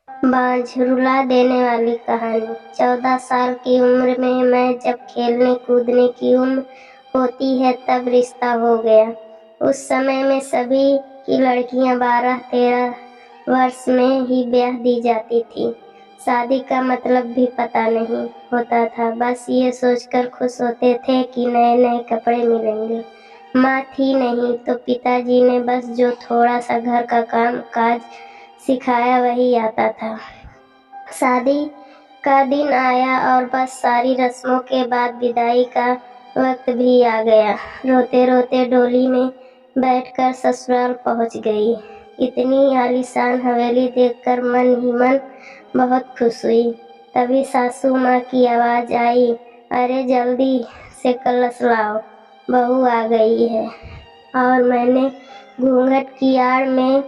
बांझ रुला देने वाली कहानी। 14 साल की उम्र में मैं जब खेलने कूदने की उम्र होती है तब रिश्ता हो गया। उस समय में सभी की लड़कियां 12-13 वर्ष में ही ब्याह दी जाती थी। शादी का मतलब भी पता नहीं होता था, बस ये सोचकर खुश होते थे कि नए नए कपड़े मिलेंगे। माँ थी नहीं तो पिताजी ने बस जो थोड़ा सा घर का काम काज सिखाया वही आता था। शादी का दिन आया और बस सारी रस्मों के बाद विदाई का वक्त भी आ गया। रोते रोते डोली में बैठकर ससुराल पहुंच गई। इतनी आलीशान हवेली देखकर मन ही मन बहुत खुश हुई। तभी सासू माँ की आवाज आई, अरे जल्दी से कलश लाओ, बहू आ गई है। और मैंने घूंघट की आड़ में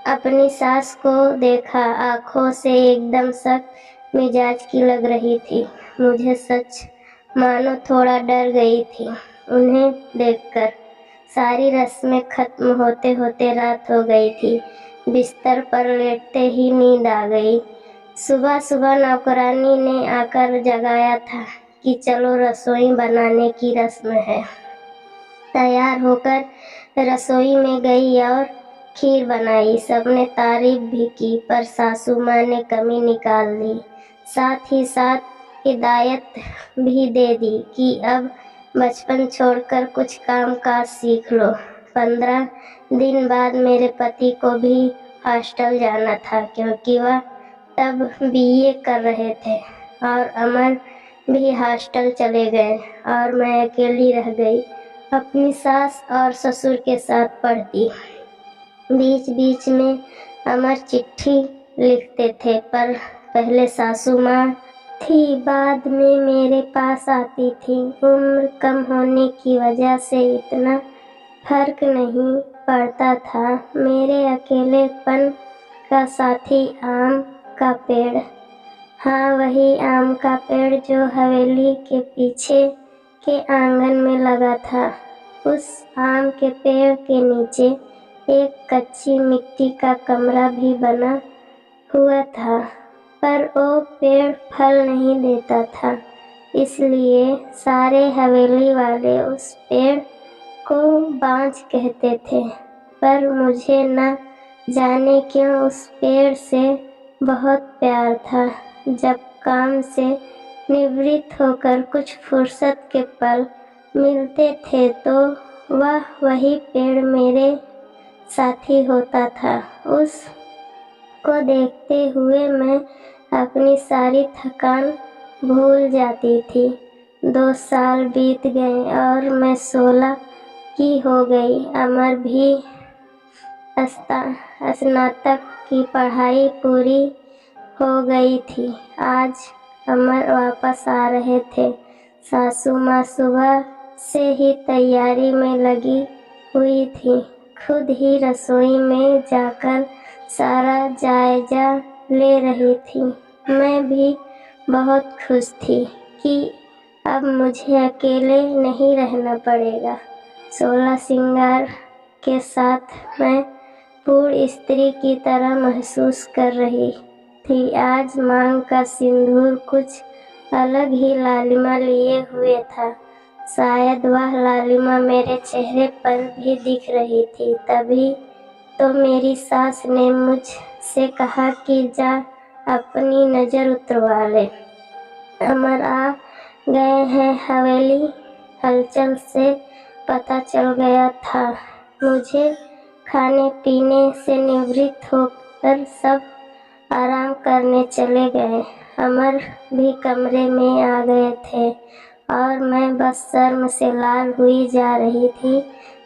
अपनी सास को देखा। आंखों से एकदम सख्त मिजाज की लग रही थी। मुझे सच मानो थोड़ा डर गई थी उन्हें देखकर। सारी रस्में खत्म होते होते रात हो गई थी। बिस्तर पर लेटते ही नींद आ गई। सुबह सुबह नौकरानी ने आकर जगाया था कि चलो रसोई बनाने की रस्म है। तैयार होकर रसोई में गई और खीर बनाई। सबने तारीफ भी की, पर सासू माँ ने कमी निकाल दी। साथ ही साथ हिदायत भी दे दी कि अब बचपन छोड़कर कुछ काम काज सीख लो। 15 दिन बाद मेरे पति को भी हॉस्टल जाना था, क्योंकि वह तब बीए कर रहे थे, और अमर भी हॉस्टल चले गए और मैं अकेली रह गई। अपनी सास और ससुर के साथ पढ़ती। बीच बीच में अमर चिट्ठी लिखते थे, पर पहले सासू माँ थी, बाद में मेरे पास आती थी। उम्र कम होने की वजह से इतना फर्क नहीं पड़ता था। मेरे अकेलेपन का साथी आम का पेड़। हाँ, वही आम का पेड़ जो हवेली के पीछे के आंगन में लगा था। उस आम के पेड़ के नीचे एक कच्ची मिट्टी का कमरा भी बना हुआ था, पर वो पेड़ फल नहीं देता था, इसलिए सारे हवेली वाले उस पेड़ को बांझ कहते थे। पर मुझे न जाने क्यों उस पेड़ से बहुत प्यार था। जब काम से निवृत्त होकर कुछ फुर्सत के पल मिलते थे तो वह वही पेड़ मेरे साथी होता था। उस को देखते हुए मैं अपनी सारी थकान भूल जाती थी। 2 साल बीत गए और मैं 16 की हो गई। अमर भी स्नातक की पढ़ाई पूरी हो गई थी। आज अमर वापस आ रहे थे। सासू माँ सुबह से ही तैयारी में लगी हुई थी। खुद ही रसोई में जाकर सारा जायजा ले रही थी। मैं भी बहुत खुश थी कि अब मुझे अकेले नहीं रहना पड़ेगा। 16 श्रृंगार के साथ मैं पूर्ण स्त्री की तरह महसूस कर रही थी। आज मांग का सिंदूर कुछ अलग ही लालिमा लिए हुए था। शायद वह लालिमा मेरे चेहरे पर भी दिख रही थी। तभी तो मेरी सास ने मुझसे कहा कि जा अपनी नज़र उतरवा ले, अमर आ गए हैं। हवेली हलचल से पता चल गया था। मुझे खाने पीने से निवृत्त होकर सब आराम करने चले गए। अमर भी कमरे में आ गए थे और मैं बस शर्म से लाल हुई जा रही थी।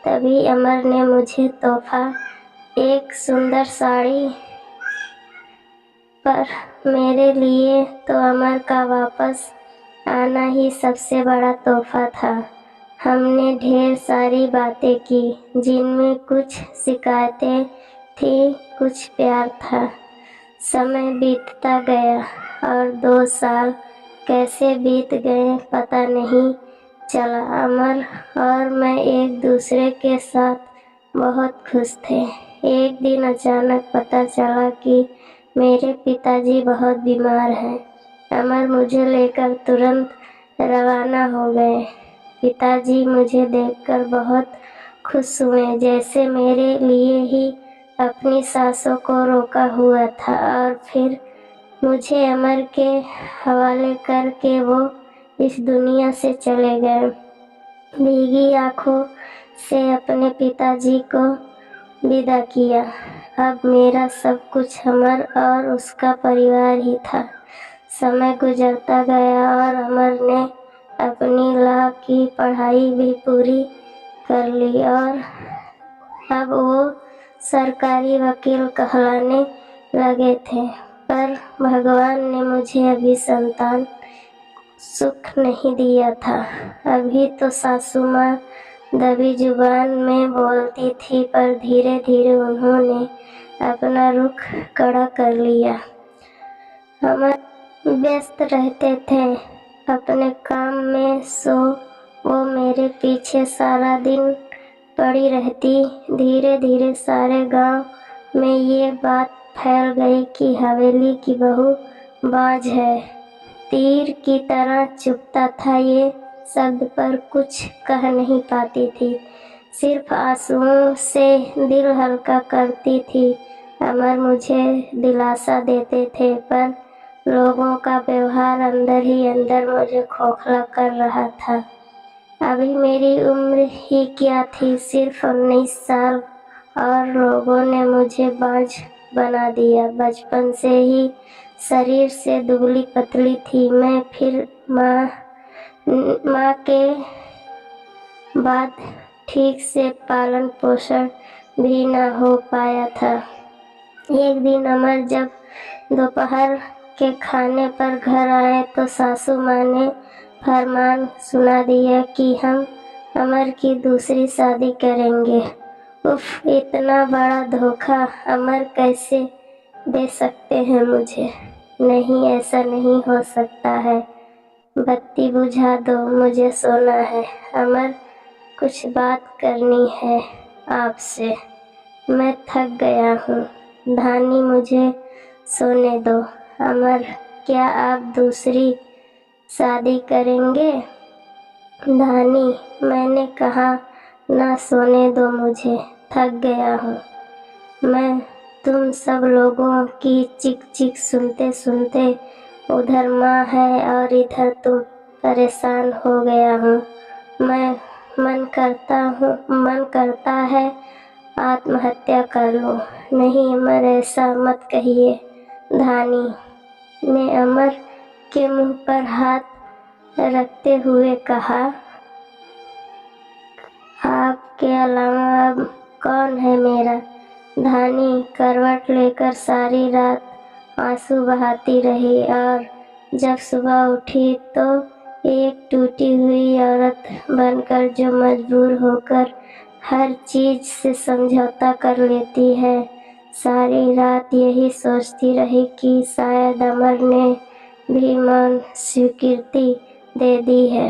तभी अमर ने मुझे तोहफा एक सुंदर साड़ी पर मेरे लिए तो अमर का वापस आना ही सबसे बड़ा तोहफा था। हमने ढेर सारी बातें की, जिनमें कुछ शिकायतें थी, कुछ प्यार था। समय बीतता गया और 2 साल कैसे बीत गए पता नहीं चला। अमर और मैं एक दूसरे के साथ बहुत खुश थे। एक दिन अचानक पता चला कि میرے پتا جی بہت بیمار ہیں۔ امر مجھے لے کر ترنت روانہ ہو گئے۔ پتا جی مجھے دیکھ کر بہت خوش ہوئے، جیسے میرے لیے ہی اپنی سانسوں کو روکا ہوا تھا، اور پھر مجھے امر کے حوالے کر کے وہ اس دنیا سے چلے گئے۔ بھیگی آنکھوں سے اپنے پتا جی کو ودا کیا۔ اب میرا سب کچھ امر اور اس کا پریوار ہی تھا۔ سمے گزرتا گیا اور امر نے اپنی لاء کی پڑھائی بھی پوری کر لی اور اب وہ سرکاری وکیل کہلانے لگے تھے، پر بھگوان نے مجھے ابھی سنتان سکھ نہیں دیا تھا۔ ابھی تو ساسو ماں دبی زبان میں بولتی تھی، پر دھیرے دھیرے انہوں نے اپنا رخ کڑا کر لیا۔ امر ویست رہتے تھے اپنے کام میں، سو وہ میرے پیچھے سارا دن پڑی رہتی۔ دھیرے دھیرے سارے گاؤں میں یہ بات پھیل گئی کہ حویلی کی بہو باج ہے۔ تیر کی طرح چبھتا تھا یہ شبد، پر کچھ کہہ نہیں پاتی تھی، صرف آنسوؤں سے دل ہلکا کرتی تھی۔ امر مجھے دلاسا دیتے تھے، پر لوگوں کا ویوہار اندر ہی اندر مجھے کھوکھلا کر رہا تھا۔ ابھی میری عمر ہی کیا تھی، صرف 19 سال، اور لوگوں نے مجھے باج بنا دیا۔ بچپن سے ہی شریر سے دبلی پتلی تھی میں، پھر ماں کے بعد ٹھیک سے پالن پوشن بھی نہ ہو پایا تھا۔ ایک دن امر جب دوپہر کے کھانے پر گھر آئے تو ساسو ماں نے فرمان سنا دیا کہ ہم امر کی دوسری شادی کریں گے۔ اف، اتنا بڑا دھوکہ امر کیسے دے سکتے ہیں مجھے؟ نہیں، ایسا نہیں ہو سکتا ہے۔ بتی بجھا دو، مجھے سونا ہے۔ امر، کچھ بات کرنی ہے آپ سے۔ میں تھک گیا ہوں۔ دھانی، مجھے سونے دو۔ امر، کیا آپ دوسری شادی کریں گے؟ دھانی، میں نے کہا نہ، سونے دو مجھے، تھک گیا ہوں میں۔ تم سب لوگوں کی چیخ چیخ سنتے سنتے، ادھر ماں ہے اور ادھر تم، پریشان ہو گیا ہوں میں۔ من کرتا ہے آتم ہتیا کر لوں۔ نہیں امر، ایسا مت کہیے، دھانی نے امر کے منہ پر ہاتھ رکھتے ہوئے کہا۔ آپ کے علاوہ اب کون ہے میرا؟ دھانی کروٹ لے کر ساری رات آنسو بہاتی رہی، اور جب صبح اٹھی تو ایک ٹوٹی ہوئی عورت بن کر، جو مجبور ہو کر ہر چیز سے سمجھوتا کر لیتی ہے، ساری رات یہی سوچتی رہی کہ شاید امر نے بھی مون سویکرتی دے دی ہے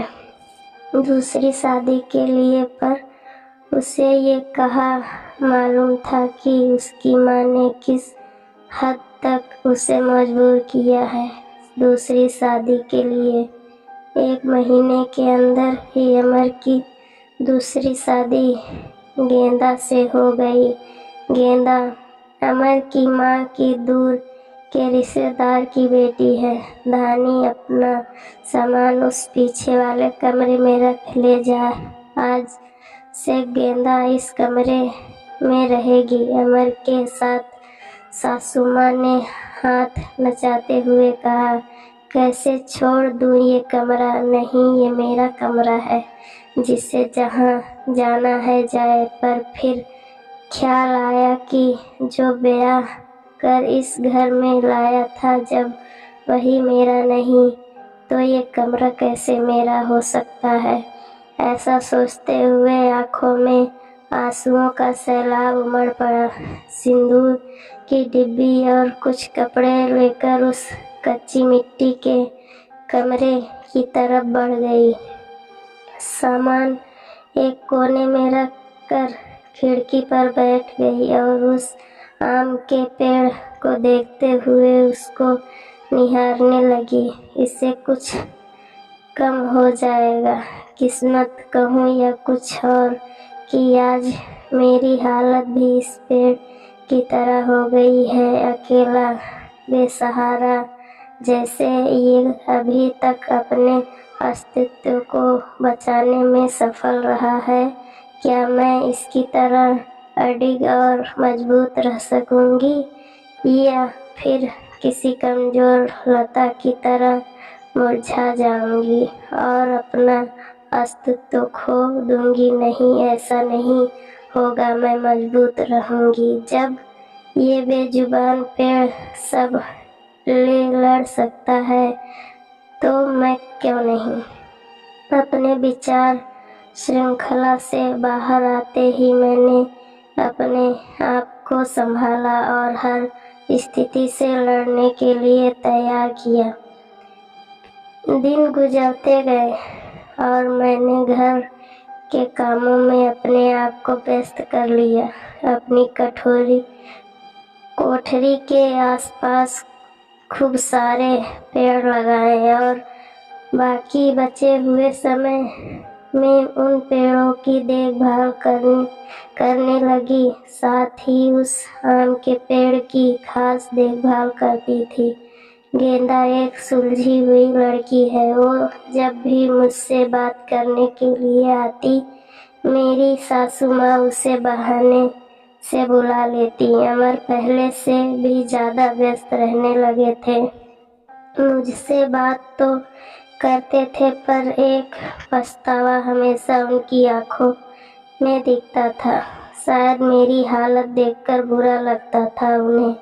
دوسری شادی کے لیے، پر اسے یہ کہاں معلوم تھا کہ اس کی ماں نے کس حد تک اسے مجبور کیا ہے دوسری شادی کے لیے۔ 1 مہینے کے اندر ہی امر کی دوسری شادی گیندا سے ہو گئی۔ گیندا امر کی ماں کی دور کے رشتے دار کی بیٹی ہے۔ دھانی اپنا سامان اس پیچھے والے کمرے میں رکھ لے جا، آج سے گیندا اس کمرے میں رہے گی۔ امر کے ساتھ ساسو ماں نے ہاتھ نچاتے ہوئے کہا، کیسے چھوڑ دوں یہ کمرہ؟ نہیں، یہ میرا کمرہ ہے، جسے جہاں جانا ہے جائے۔ پر پھر خیال آیا کہ جو بیاہ کر اس گھر میں لایا تھا، جب وہی میرا نہیں تو یہ کمرہ کیسے میرا ہو سکتا ہے؟ ایسا سوچتے ہوئے آنکھوں میں آنسوؤں کا سیلاب امڑ پڑا۔ سندور کی ڈبی اور کچھ کپڑے لے کر اس کچی مٹی کے کمرے کی طرف بڑھ گئی۔ سامان ایک کونے میں رکھ کر کھڑکی پر بیٹھ گئی اور اس आम के पेड़ को देखते हुए उसको निहारने लगी। इससे कुछ कम हो जाएगा, किस्मत कहूँ या कुछ और, कि आज मेरी हालत भी इस पेड़ की तरह हो गई है, अकेला, बेसहारा। जैसे ये अभी तक अपने अस्तित्व को बचाने में सफल रहा है, क्या मैं इसकी तरह अडिग और मजबूत रह सकूंगी, या फिर किसी कमजोर लता की तरह मुरझा जाऊंगी और अपना अस्तित्व खो दूंगी? नहीं, ऐसा नहीं होगा, मैं मजबूत रहूंगी। जब ये बेजुबान पेड़ सब लड़ सकता है तो मैं क्यों नहीं? अपने विचार श्रृंखला से बाहर आते ही मैंने अपने आप को संभाला और हर स्थिति से लड़ने के लिए तैयार किया। दिन गुजरते गए और मैंने घर के कामों में अपने आप को व्यस्त कर लिया। अपनी कोठरी के आसपास खूब सारे पेड़ लगाए और बाकी बचे हुए समय में उन पेड़ों की देखभाल करने लगी। साथ ही उस आम के पेड़ की खास देखभाल करती थी। गेंदा एक सुलझी हुई लड़की है। वो जब भी मुझसे बात करने के लिए आती, मेरी सासू माँ उसे बहाने से बुला लेती। अमर पहले से भी ज्यादा व्यस्त रहने लगे थे। मुझसे बात तो करते थे, पर एक पछतावा हमेशा उनकी आंखों में दिखता था। शायद मेरी हालत देखकर बुरा लगता था उन्हें,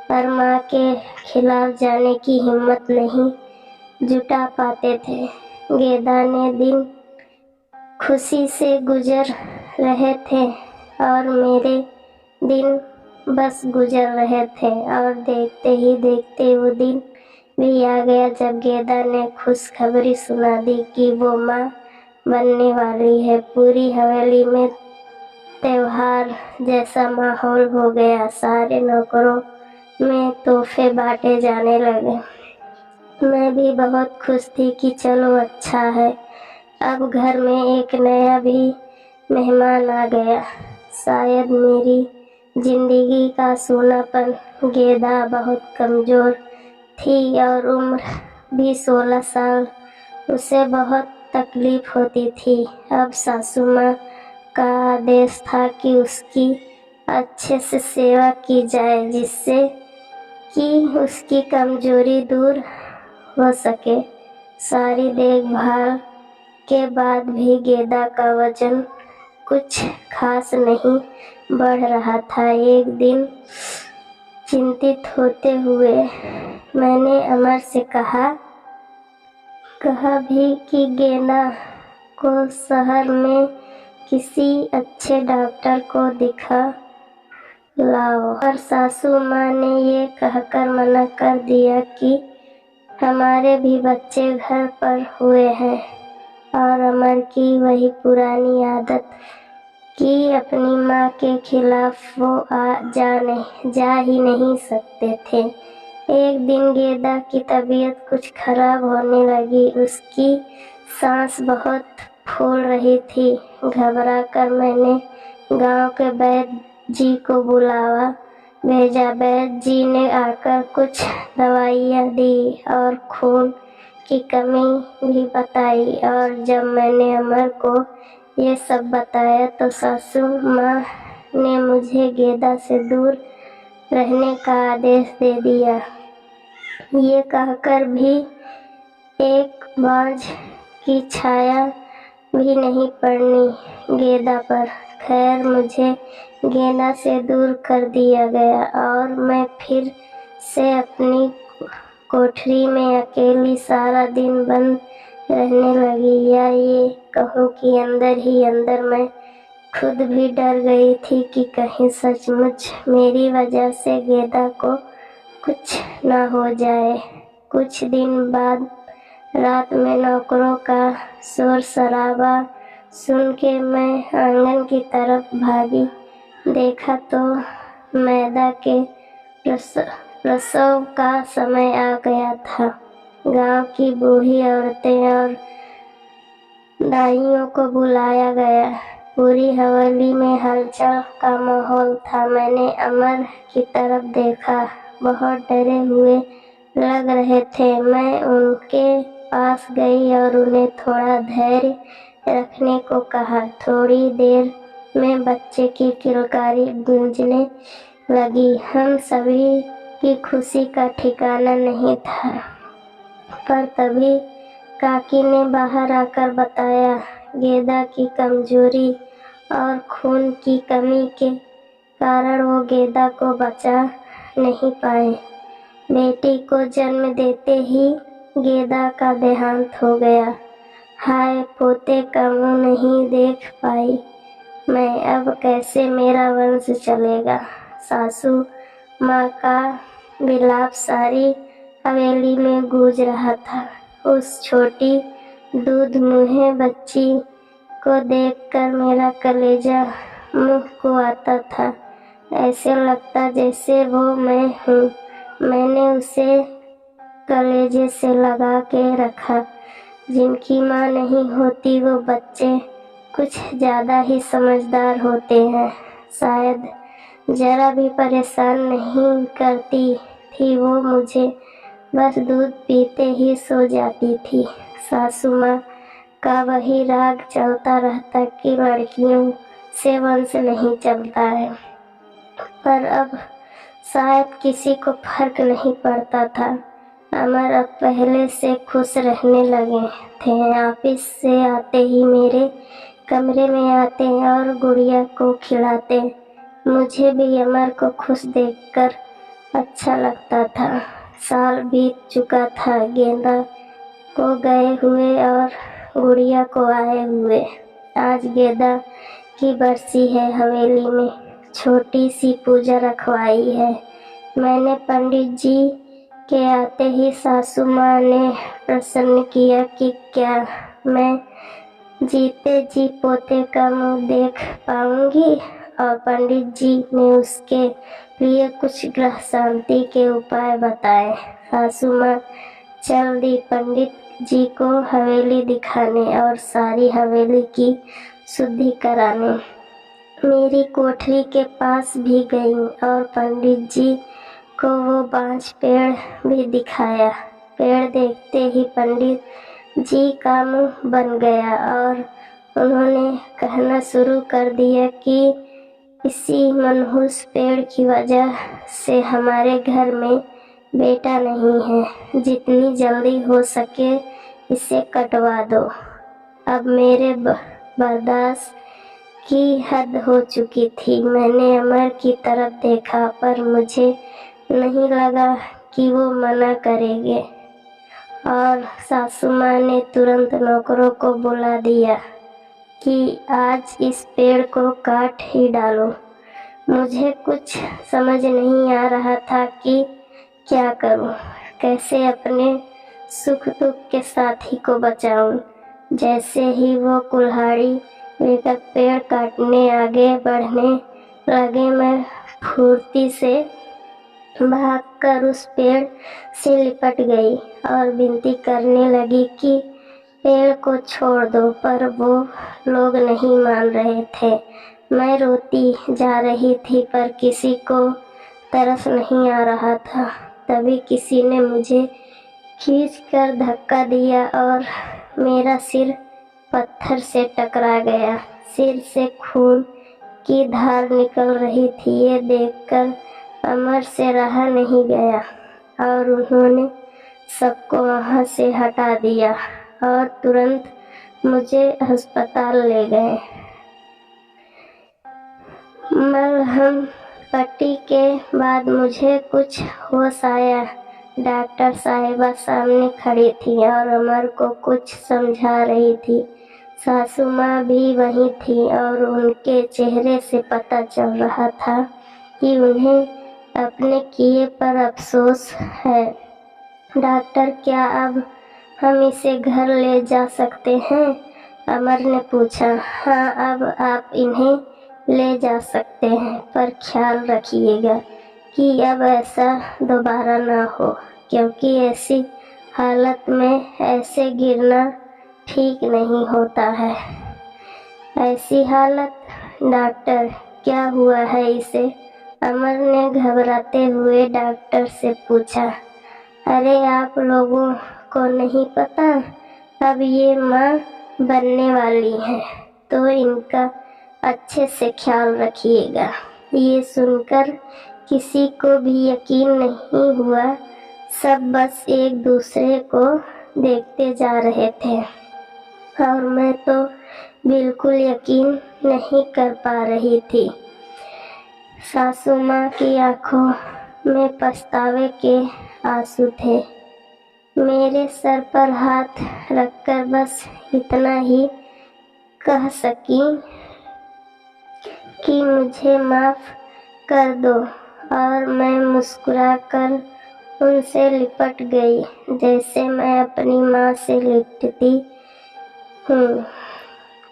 पर माँ के खिलाफ जाने की हिम्मत नहीं जुटा पाते थे। गेंदा ने दिन खुशी से गुजर रहे थे और मेरे दिन बस गुजर रहे थे, और देखते ही देखते वो दिन भी आ गया जब गेंदा ने खुशखबरी सुना दी कि वो माँ बनने वाली है। पूरी हवेली में त्योहार जैसा माहौल हो गया। सारे नौकरों में तोहफे बांटे जाने लगे। मैं भी बहुत खुश थी कि चलो अच्छा है, अब घर में एक नया भी मेहमान आ गया। शायद मेरी जिंदगी का सोनापन। गेंदा बहुत कमजोर थी और उम्र भी 16 साल। उसे बहुत तकलीफ होती थी। अब सासू माँ का आदेश था कि उसकी अच्छे से सेवा की जाए, जिससे कि उसकी कमजोरी दूर हो सके। सारी देखभाल के बाद भी गेंदा का वजन कुछ खास नहीं बढ़ रहा था। एक दिन चिंतित होते हुए मैंने अमर से कहा भी कि गेंदा को शहर में किसी अच्छे डॉक्टर को दिखा लाओ, और सासू माँ ने ये कहकर मना कर दिया कि हमारे भी बच्चे घर पर हुए हैं। और अमर की वही पुरानी आदत कि अपनी माँ के खिलाफ वो जा ही नहीं सकते थे। एक दिन गेंदा की तबीयत कुछ खराब होने लगी। उसकी सांस बहुत फूल रही थी। घबरा कर मैंने गांव के वैद्य जी को बुलावा भेजा। वैद्य जी ने आकर कुछ दवाइयाँ दी और खून की कमी भी बताई। और जब मैंने अमर को ये सब बताया तो सासू माँ ने मुझे गेंदा से दूर रहने का आदेश दे दिया। ये कहकर भी एक बाँझ की छाया भी नहीं पड़नी गेंदा पर। खैर, मुझे गेंदा से दूर कर दिया गया और मैं फिर से अपनी कोठरी में अकेली सारा दिन बंद रहने लगी। या ये कहूँ कि अंदर ही अंदर मैं खुद भी डर गई थी कि कहीं सचमुच मेरी वजह से गेंदा को कुछ ना हो जाए। कुछ दिन बाद रात में नौकरों का शोर शराबा सुन के मैं आंगन की तरफ भागी। देखा तो मैदा के प्रसव का समय आ गया था। गांव की बूढ़ी औरतें और दाइयों को बुलाया गया। पूरी हवेली में हलचल का माहौल था। मैंने अमर की तरफ देखा, बहुत डरे हुए लग रहे थे। मैं उनके पास गई और उन्हें थोड़ा धैर्य रखने को कहा। थोड़ी देर में बच्चे की किलकारी गूंजने लगी। हम सभी की खुशी का ठिकाना नहीं था। पर तभी काकी ने बाहर आकर बताया, गेदा की कमजोरी और खून की कमी के कारण वो गेदा को बचा नहीं पाए। बेटी को जन्म देते ही गेदा का देहांत हो गया। हाय, पोते का मुंह नहीं देख पाई मैं, अब कैसे मेरा वंश चलेगा। सासू माँ का विलाप सारी हवेली में गूंज रहा था। उस छोटी दूध मुँहे बच्ची को देखकर मेरा कलेजा मुंह को आता था। ऐसे लगता जैसे वो मैं हूँ। मैंने उसे कलेजे से लगा के रखा। जिनकी माँ नहीं होती वो बच्चे कुछ ज़्यादा ही समझदार होते हैं। शायद जरा भी परेशान नहीं करती थी वो मुझे, बस दूध पीते ही सो जाती थी। सासू माँ का वही राग चलता रहता कि लड़कियों से वंश नहीं चलता है। पर अब शायद किसी को फर्क नहीं पड़ता था। अमर अब पहले से खुश रहने लगे थे। ऑफिस से आते ही मेरे कमरे में आते और गुड़िया को खिलाते। मुझे भी अमर को खुश देखकर अच्छा लगता था। साल बीत चुका था, गेंदा को गए हुए और गुड़िया को आए हुए। आज गेंदा की बरसी है। हवेली में छोटी सी पूजा रखवाई है। मैंने पंडित जी के आते ही सासू माँ ने प्रसन्न किया कि क्या मैं जीते जी पोते का मुंह देख पाऊंगी, और पंडित जी ने उसके लिए कुछ ग्रह शांति के उपाय बताए। सासू माँ चल दी पंडित जी को हवेली दिखाने और सारी हवेली की शुद्धि कराने। मेरी कोठरी के पास भी गई और पंडित जी को वो बांझ पेड़ भी दिखाया। पेड़ देखते ही पंडित जी का मुंह बन गया और उन्होंने कहना शुरू कर दिया कि इसी मनहूस पेड़ की वजह से हमारे घर में बेटा नहीं है। जितनी जल्दी हो सके इसे कटवा दो। अब मेरे बर्दाश्त की हद हो चुकी थी। मैंने अमर की तरफ देखा, पर मुझे नहीं लगा कि वो मना करेंगे, और सासू माँ ने तुरंत नौकरों को बुला दिया कि आज इस पेड़ को काट ही डालो। मुझे कुछ समझ नहीं आ रहा था कि क्या करूं, कैसे अपने सुख दुख के साथी को बचाऊं। जैसे ही वो कुल्हाड़ी लेकर पेड़ काटने आगे बढ़ने लगे, मैं फुर्ती से भागकर उस पेड़ से लिपट गई और विनती करने लगी कि पेड़ को छोड़ दो, पर वो लोग नहीं मान रहे थे। मैं रोती जा रही थी, पर किसी को तरस नहीं आ रहा था। तभी किसी ने मुझे खींचकर धक्का दिया और मेरा सिर पत्थर से टकरा गया। सिर से खून की धार निकल रही थी। ये देखकर अमर से रहा नहीं गया और उन्होंने सबको वहां से हटा दिया और तुरंत मुझे अस्पताल ले गए। मलहम पट्टी के बाद मुझे कुछ होश आया। डॉक्टर साहिबा सामने खड़ी थी और अमर को कुछ समझा रही थी। सासू माँ भी वहीं थी और उनके चेहरे से पता चल रहा था कि उन्हें अपने किए पर अफसोस है। डॉक्टर, क्या अब हम इसे घर ले जा सकते हैं? अमर ने पूछा। हाँ, अब आप इन्हें ले जा सकते हैं, पर ख्याल रखिएगा कि अब ऐसा दोबारा ना हो, क्योंकि ऐसी हालत में ऐसे गिरना ठीक नहीं होता है। ऐसी हालत? डॉक्टर, क्या हुआ है इसे? अमर ने घबराते हुए डॉक्टर से पूछा। अरे आप लोगों को नहीं पता, अब ये माँ बनने वाली हैं, तो इनका अच्छे से ख्याल रखिएगा। ये सुनकर किसी को भी यकीन नहीं हुआ। सब बस एक दूसरे को देखते जा रहे थे और मैं तो बिल्कुल यकीन नहीं कर पा रही थी। सासू माँ की आंखों में पछतावे के आंसू थे। मेरे सर पर हाथ रखकर बस इतना ही कह सकी कि मुझे माफ कर दो, और मैं मुस्कुराकर उनसे लिपट गई, जैसे मैं अपनी माँ से लिपटती हूँ।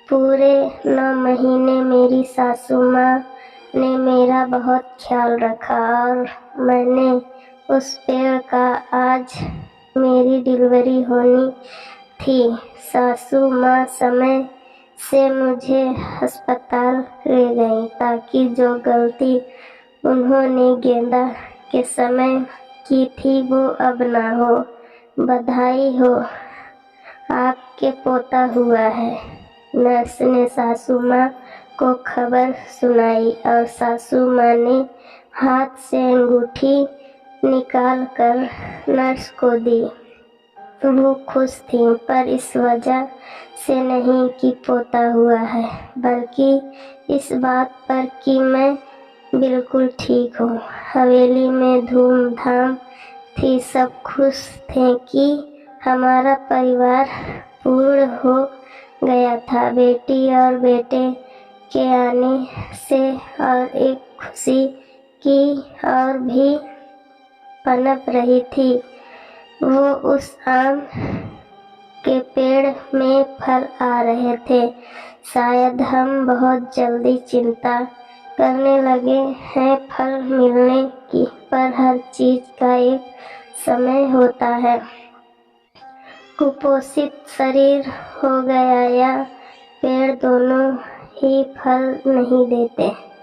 पूरे 9 महीने मेरी सासू माँ ने मेरा बहुत ख्याल रखा, और मैंने उस पेड़ का आज मेरी डिलीवरी होनी थी। सासू माँ समय से मुझे अस्पताल ले गई, ताकि जो गलती उन्होंने गेंदा के समय की थी वो अब ना हो। बधाई हो, आपके पोता हुआ है। नर्स ने सासू माँ को खबर सुनाई और सासू माँ ने हाथ से अंगूठी निकाल कर नर्स को दी। वो खुश थी, पर इस वजह से नहीं कि पोता हुआ है, बल्कि इस बात पर कि मैं बिल्कुल ठीक हूँ। हवेली में धूमधाम थी, सब खुश थे कि हमारा परिवार पूर्ण हो गया था। बेटी और बेटे के आने से और एक खुशी की और भी पनप रही थी। वो उस आम के पेड़ में फल आ रहे थे। शायद हम बहुत जल्दी चिंता करने लगे हैं फल मिलने की, पर हर चीज का एक समय होता है। कुपोषित शरीर हो गया या पेड़, दोनों ही फल नहीं देते।